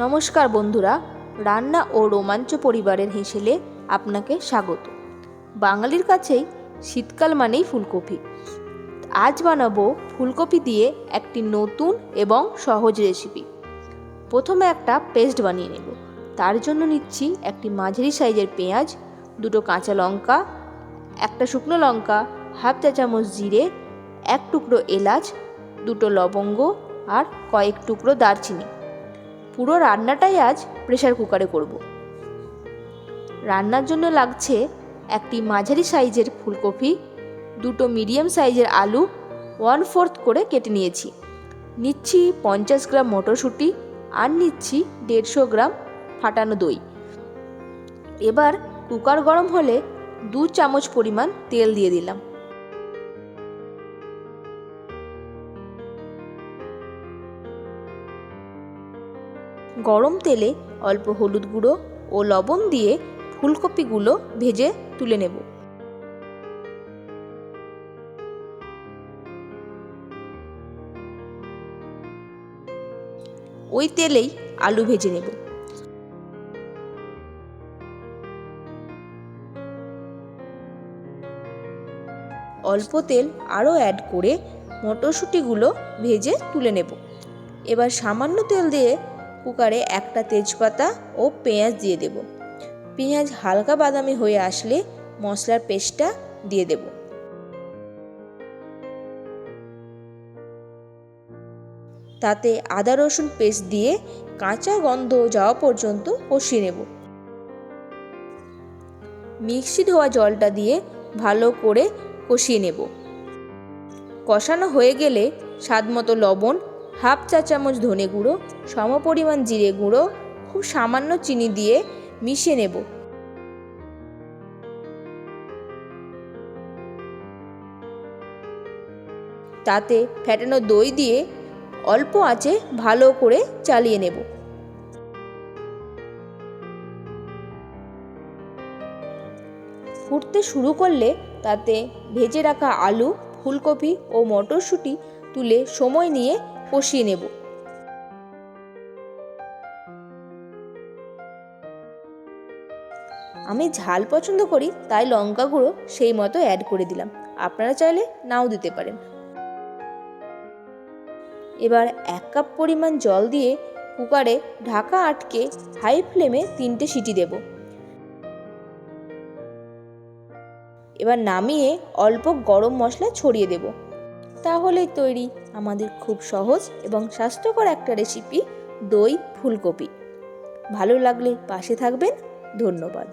নমস্কার বন্ধুরা, রান্না ও রোমাঞ্চ পরিবারের হেসেলে আপনাকে স্বাগত। বাঙালির কাছেই শীতকাল মানেই ফুলকপি। আজ বানাবো ফুলকপি দিয়ে একটি নতুন এবং সহজ রেসিপি। প্রথমে একটা পেস্ট বানিয়ে নেব। তার জন্য নিচ্ছি একটি মাঝারি সাইজের পেঁয়াজ, দুটো কাঁচা লঙ্কা, একটা শুকনো লঙ্কা, হাফ চা চামচ জিরে, এক টুকরো এলাচ, দুটো লবঙ্গ আর কয়েক টুকরো দারচিনি। পুরো রান্নাটাই আজ প্রেসার কুকারে করব। রান্নার জন্য লাগছে একটি মাঝারি সাইজের ফুলকপি, দুটো মিডিয়াম সাইজের আলু 1/4 করে কেটে নিয়েছি, নিচ্ছি 50 গ্রাম মটরশুঁটি আর নিচ্ছি 150 গ্রাম ফাটানো দই। এবার কুকার গরম হলে 2 চামচ পরিমাণ তেল দিয়ে দিলাম। গরম তেলে অল্প হলুদ গুঁড়ো ও লবণ দিয়ে ফুলকপিগুলো ভেজে তুলে নেব। ওই তেলেই আলু ভেজে নেব। অল্প তেল আরও অ্যাড করে মটরশুঁটিগুলো ভেজে তুলে নেব। এবার সামান্য তেল দিয়ে কুকারে একটা তেজপাতা ও পেঁয়াজ দিয়ে দেব। পেঁয়াজ হালকা বাদামি হয়ে আসলে মশলার পেস্টটা দিয়ে দেব। তাতে আদা রসুন পেস্ট দিয়ে কাঁচা গন্ধ যাওয়া পর্যন্ত কষিয়ে নেব। মিক্সি ধোয়া জলটা দিয়ে ভালো করে কষিয়ে নেব। কষানো হয়ে গেলে স্বাদমতো লবণ, হাফ চা চামচ ধনে গুঁড়ো, সমপরিমাণ জিরে গুঁড়ো, খুব সামান্য চিনি দিয়ে মিশিয়ে নেব। তাতে ফেটানো দই দিয়ে অল্প আঁচে ভালো করে চালিয়ে নেব। ফুটতে শুরু করলে তাতে ভেজে রাখা আলু, ফুলকপি ও মটরশুঁটি তুলে সময় নিয়ে কষিয়ে নেব। আমি ঝাল পছন্দ করি, তাই লঙ্কা গুঁড়ো সেই মতো অ্যাড করে দিলাম। আপনারা চাইলে নাও দিতে পারেন। এবার 1 কাপ পরিমাণ জল দিয়ে কুকারে ঢাকা আটকে হাই ফ্লেমে 3টে সিটি দেব। এবার নামিয়ে অল্প গরম মশলা ছড়িয়ে দেব। তাহলেই তৈরি আমাদের খুব সহজ এবং স্বাস্থ্যকর একটা রেসিপি, দই ফুলকপি। ভালো লাগলে পাশে থাকবেন। ধন্যবাদ।